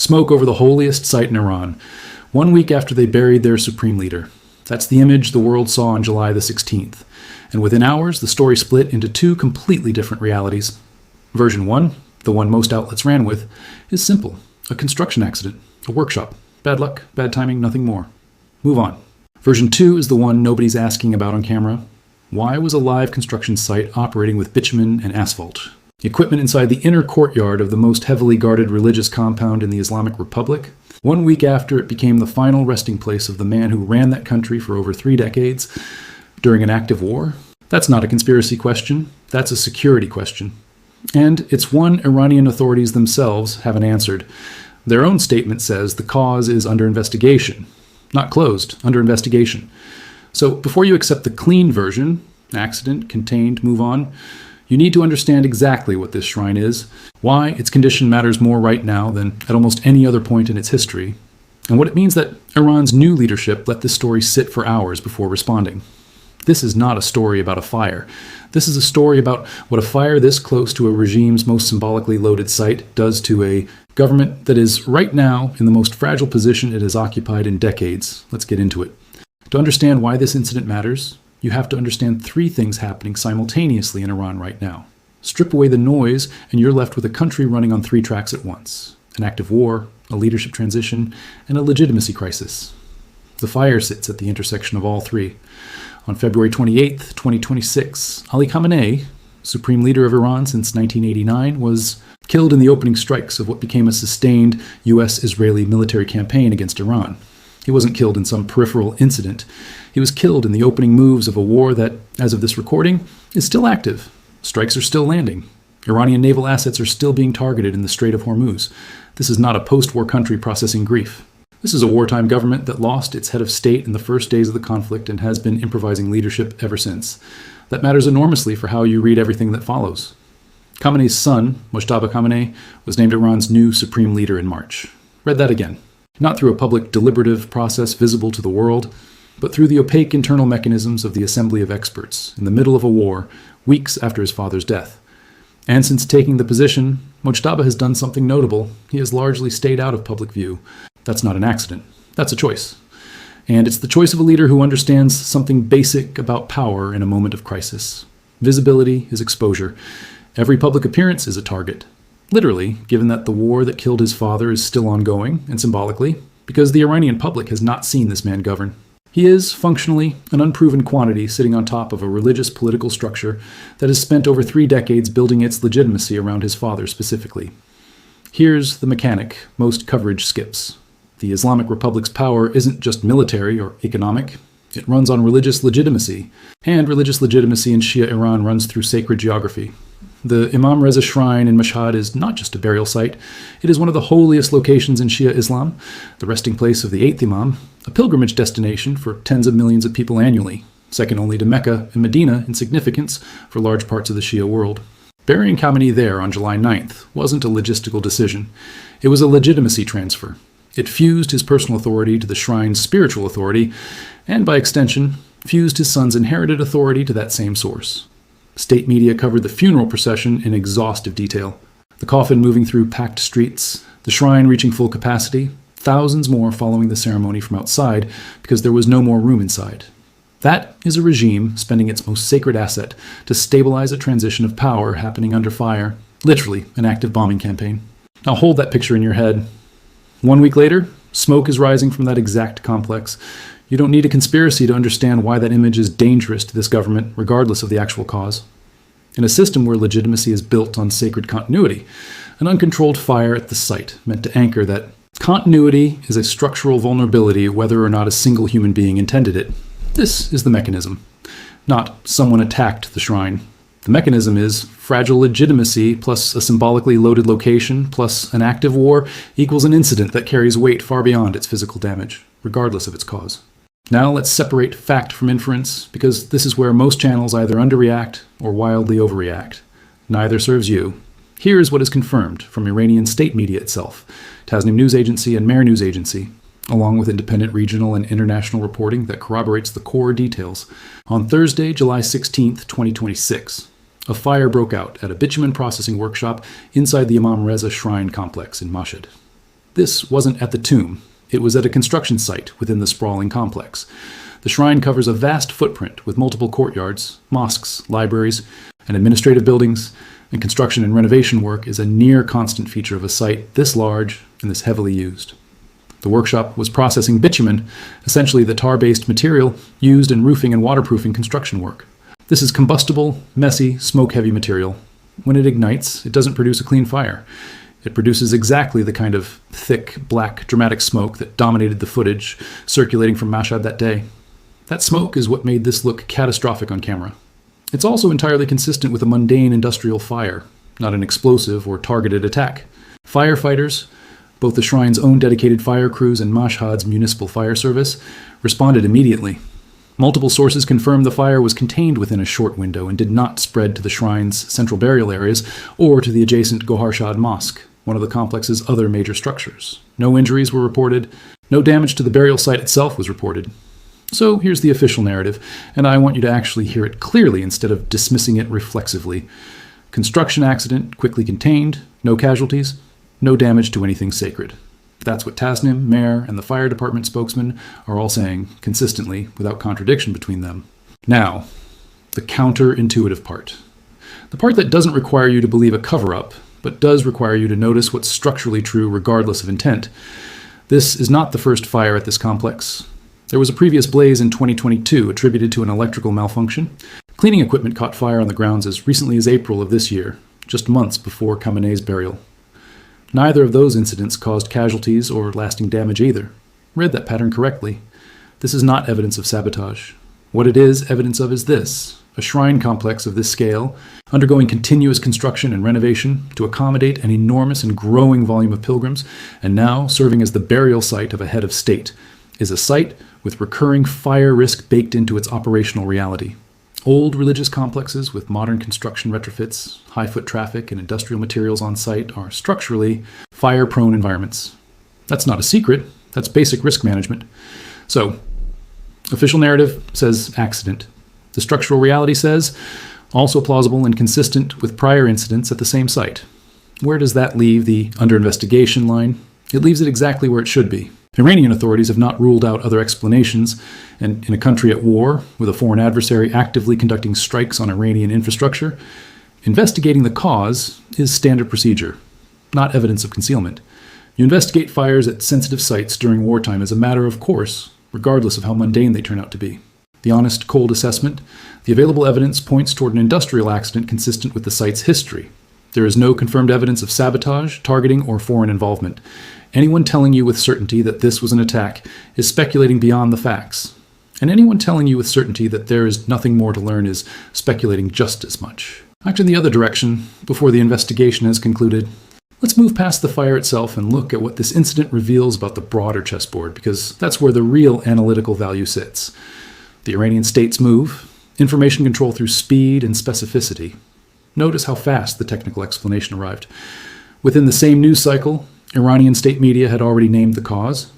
Smoke over the holiest site in Iran, 1 week after they buried their supreme leader. That's the image the world saw on July the 16th. And within hours, the story split into two completely different realities. Version 1, the one most outlets ran with, is simple. A construction accident, a workshop. Bad luck, bad timing, nothing more. Move on. Version 2 is the one nobody's asking about on camera. Why was a live construction site operating with bitumen and asphalt? The equipment inside the inner courtyard of the most heavily guarded religious compound in the Islamic Republic, 1 week after it became the final resting place of the man who ran that country for over 3 decades during an active war? That's not a conspiracy question, that's a security question. And it's one Iranian authorities themselves haven't answered. Their own statement says the cause is under investigation. Not closed, under investigation. So before you accept the clean version, accident, contained, move on, you need to understand exactly what this shrine is, why its condition matters more right now than at almost any other point in its history, and what it means that Iran's new leadership let this story sit for hours before responding. This is not a story about a fire. This is a story about what a fire this close to a regime's most symbolically loaded site does to a government that is right now in the most fragile position it has occupied in decades. Let's get into it. To understand why this incident matters, you have to understand 3 things happening simultaneously in Iran right now. Strip away the noise, and you're left with a country running on 3 tracks at once. An active war, a leadership transition, and a legitimacy crisis. The fire sits at the intersection of all 3. On February 28, 2026, Ali Khamenei, supreme leader of Iran since 1989, was killed in the opening strikes of what became a sustained U.S.-Israeli military campaign against Iran. He wasn't killed in some peripheral incident. He was killed in the opening moves of a war that, as of this recording, is still active. Strikes are still landing. Iranian naval assets are still being targeted in the Strait of Hormuz. This is not a post-war country processing grief. This is a wartime government that lost its head of state in the first days of the conflict and has been improvising leadership ever since. That matters enormously for how you read everything that follows. Khamenei's son, Mojtaba Khamenei, was named Iran's new supreme leader in March. Read that again. Not through a public deliberative process visible to the world, but through the opaque internal mechanisms of the Assembly of Experts in the middle of a war, weeks after his father's death. And since taking the position, Mojtaba has done something notable. He has largely stayed out of public view. That's not an accident. That's a choice. And it's the choice of a leader who understands something basic about power in a moment of crisis. Visibility is exposure. Every public appearance is a target. Literally, given that the war that killed his father is still ongoing, and symbolically, because the Iranian public has not seen this man govern. He is, functionally, an unproven quantity sitting on top of a religious political structure that has spent over 3 decades building its legitimacy around his father specifically. Here's the mechanic most coverage skips. The Islamic Republic's power isn't just military or economic. It runs on religious legitimacy, and religious legitimacy in Shia Iran runs through sacred geography. The Imam Reza Shrine in Mashhad is not just a burial site. It is one of the holiest locations in Shia Islam, the resting place of the 8th Imam, a pilgrimage destination for tens of millions of people annually, second only to Mecca and Medina in significance for large parts of the Shia world. Burying Khamenei there on July 9th wasn't a logistical decision. It was a legitimacy transfer. It fused his personal authority to the shrine's spiritual authority, and by extension, fused his son's inherited authority to that same source. State media covered the funeral procession in exhaustive detail. The coffin moving through packed streets, the shrine reaching full capacity, thousands more following the ceremony from outside because there was no more room inside. That is a regime spending its most sacred asset to stabilize a transition of power happening under fire, literally an active bombing campaign. Now hold that picture in your head. 1 week later, smoke is rising from that exact complex. You don't need a conspiracy to understand why that image is dangerous to this government, regardless of the actual cause. In a system where legitimacy is built on sacred continuity, an uncontrolled fire at the site meant to anchor that continuity is a structural vulnerability whether or not a single human being intended it. This is the mechanism, not someone attacked the shrine. The mechanism is fragile legitimacy plus a symbolically loaded location plus an active war equals an incident that carries weight far beyond its physical damage, regardless of its cause. Now let's separate fact from inference, because this is where most channels either underreact or wildly overreact. Neither serves you. Here is what is confirmed from Iranian state media itself, Tasnim News Agency and Mehr News Agency, along with independent regional and international reporting that corroborates the core details. On Thursday, July 16, 2026, a fire broke out at a bitumen processing workshop inside the Imam Reza Shrine complex in Mashhad. This wasn't at the tomb. It was at a construction site within the sprawling complex. The shrine covers a vast footprint with multiple courtyards, mosques, libraries, and administrative buildings, and construction and renovation work is a near constant feature of a site this large and this heavily used. The workshop was processing bitumen, essentially the tar-based material used in roofing and waterproofing construction work. This is combustible, messy, smoke-heavy material. When it ignites, it doesn't produce a clean fire. It produces exactly the kind of thick, black, dramatic smoke that dominated the footage circulating from Mashhad that day. That smoke is what made this look catastrophic on camera. It's also entirely consistent with a mundane industrial fire, not an explosive or targeted attack. Firefighters, both the shrine's own dedicated fire crews and Mashhad's municipal fire service, responded immediately. Multiple sources confirmed the fire was contained within a short window and did not spread to the shrine's central burial areas or to the adjacent Goharshad Mosque, one of the complex's other major structures. No injuries were reported. No damage to the burial site itself was reported. So here's the official narrative, and I want you to actually hear it clearly instead of dismissing it reflexively. Construction accident quickly contained, no casualties, no damage to anything sacred. That's what Tasnim, mayor, and the fire department spokesman are all saying, consistently, without contradiction between them. Now, the counterintuitive part. The part that doesn't require you to believe a cover-up, but does require you to notice what's structurally true regardless of intent. This is not the first fire at this complex. There was a previous blaze in 2022 attributed to an electrical malfunction. Cleaning equipment caught fire on the grounds as recently as April of this year, just months before Khamenei's burial. Neither of those incidents caused casualties or lasting damage either. Read that pattern correctly. This is not evidence of sabotage. What it is evidence of is this: a shrine complex of this scale, undergoing continuous construction and renovation to accommodate an enormous and growing volume of pilgrims, and now serving as the burial site of a head of state, is a site with recurring fire risk baked into its operational reality. Old religious complexes with modern construction retrofits, high foot traffic, and industrial materials on site are structurally fire-prone environments. That's not a secret. That's basic risk management. So, official narrative says accident. The structural reality says also plausible and consistent with prior incidents at the same site. Where does that leave the under investigation line? It leaves it exactly where it should be. Iranian authorities have not ruled out other explanations, and in a country at war, with a foreign adversary actively conducting strikes on Iranian infrastructure, investigating the cause is standard procedure, not evidence of concealment. You investigate fires at sensitive sites during wartime as a matter of course, regardless of how mundane they turn out to be. The honest, cold assessment, the available evidence points toward an industrial accident consistent with the site's history. There is no confirmed evidence of sabotage, targeting, or foreign involvement. Anyone telling you with certainty that this was an attack is speculating beyond the facts. And anyone telling you with certainty that there is nothing more to learn is speculating just as much. Back to the other direction, before the investigation has concluded, let's move past the fire itself and look at what this incident reveals about the broader chessboard, because that's where the real analytical value sits. The Iranian state's move, information control through speed and specificity. Notice how fast the technical explanation arrived. Within the same news cycle, Iranian state media had already named the cause: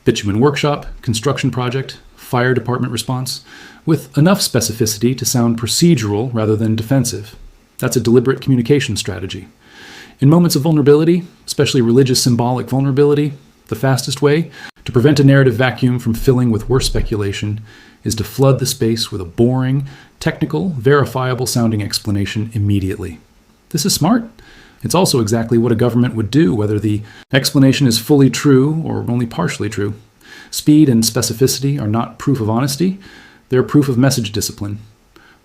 bitumen workshop, construction project, fire department response, with enough specificity to sound procedural rather than defensive. That's a deliberate communication strategy. In moments of vulnerability, especially religious symbolic vulnerability, the fastest way to prevent a narrative vacuum from filling with worse speculation is to flood the space with a boring, technical, verifiable sounding explanation immediately. This is smart. It's also exactly what a government would do, whether the explanation is fully true or only partially true. Speed and specificity are not proof of honesty, they're proof of message discipline.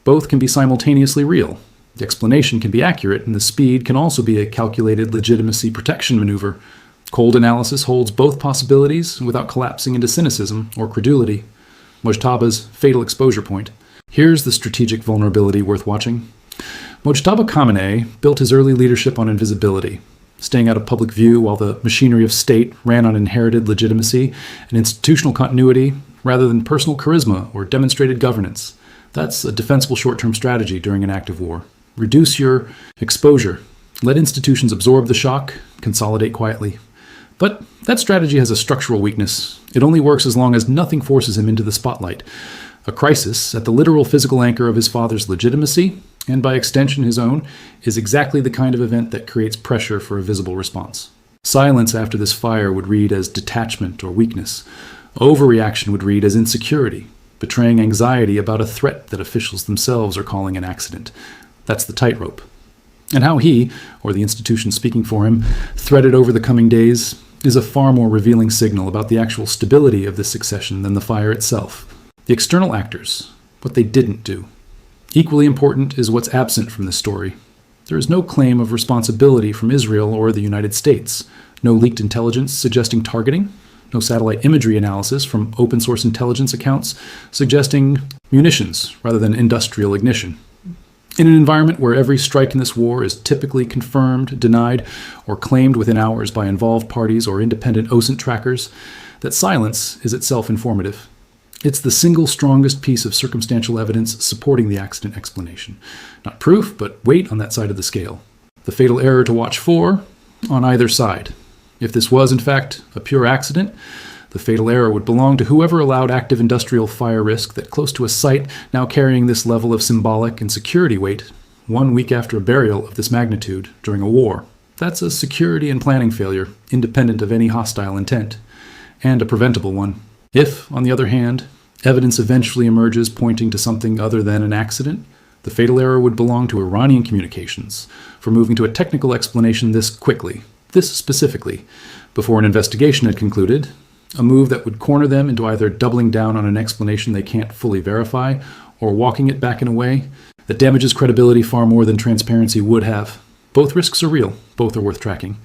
Both can be simultaneously real. The explanation can be accurate, and the speed can also be a calculated legitimacy protection maneuver. Cold analysis holds both possibilities without collapsing into cynicism or credulity. Mojtaba's fatal exposure point. Here's the strategic vulnerability worth watching. Mojtaba Khamenei built his early leadership on invisibility, staying out of public view while the machinery of state ran on inherited legitimacy and institutional continuity rather than personal charisma or demonstrated governance. That's a defensible short-term strategy during an active war. Reduce your exposure. Let institutions absorb the shock, consolidate quietly. But that strategy has a structural weakness. It only works as long as nothing forces him into the spotlight. A crisis at the literal physical anchor of his father's legitimacy, and by extension his own, is exactly the kind of event that creates pressure for a visible response. Silence after this fire would read as detachment or weakness. Overreaction would read as insecurity, betraying anxiety about a threat that officials themselves are calling an accident. That's the tightrope. And how he, or the institution speaking for him, threaded over the coming days is a far more revealing signal about the actual stability of this succession than the fire itself. The external actors, what they didn't do. Equally important is what's absent from this story. There is no claim of responsibility from Israel or the United States, no leaked intelligence suggesting targeting, no satellite imagery analysis from open-source intelligence accounts suggesting munitions rather than industrial ignition. In an environment where every strike in this war is typically confirmed, denied, or claimed within hours by involved parties or independent OSINT trackers, that silence is itself informative. It's the single strongest piece of circumstantial evidence supporting the accident explanation. Not proof, but weight on that side of the scale. The fatal error to watch for on either side. If this was, in fact, a pure accident, the fatal error would belong to whoever allowed active industrial fire risk that close to a site now carrying this level of symbolic and security weight 1 week after a burial of this magnitude during a war. That's a security and planning failure, independent of any hostile intent, and a preventable one. If, on the other hand, evidence eventually emerges pointing to something other than an accident, the fatal error would belong to Iranian communications for moving to a technical explanation this quickly, this specifically, before an investigation had concluded, a move that would corner them into either doubling down on an explanation they can't fully verify or walking it back in a way that damages credibility far more than transparency would have. Both risks are real, both are worth tracking.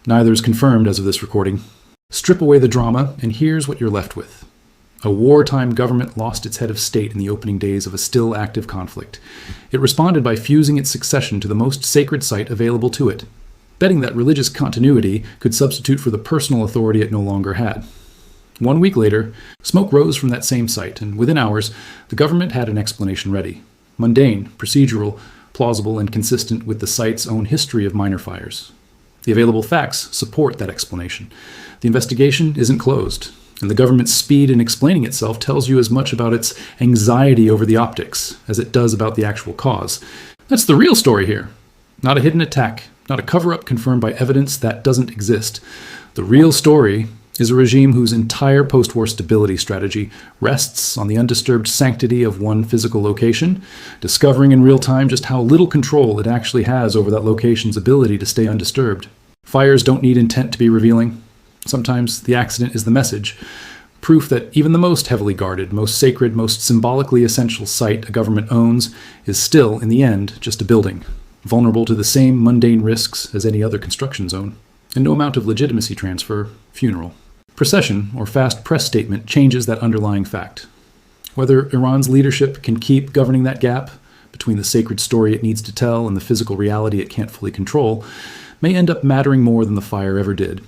Neither is confirmed as of this recording. Strip away the drama, and here's what you're left with. A wartime government lost its head of state in the opening days of a still active conflict. It responded by fusing its succession to the most sacred site available to it, betting that religious continuity could substitute for the personal authority it no longer had. 1 week later, smoke rose from that same site, and within hours, the government had an explanation ready. Mundane, procedural, plausible, and consistent with the site's own history of minor fires. The available facts support that explanation. The investigation isn't closed, and the government's speed in explaining itself tells you as much about its anxiety over the optics as it does about the actual cause. That's the real story here. Not a hidden attack, not a cover-up confirmed by evidence that doesn't exist. The real story is a regime whose entire post-war stability strategy rests on the undisturbed sanctity of one physical location, discovering in real time just how little control it actually has over that location's ability to stay undisturbed. Fires don't need intent to be revealing. Sometimes the accident is the message, proof that even the most heavily guarded, most sacred, most symbolically essential site a government owns is still, in the end, just a building, vulnerable to the same mundane risks as any other construction zone, and no amount of legitimacy transfer, funeral. Procession, or fast press statement, changes that underlying fact. Whether Iran's leadership can keep governing that gap between the sacred story it needs to tell and the physical reality it can't fully control may end up mattering more than the fire ever did.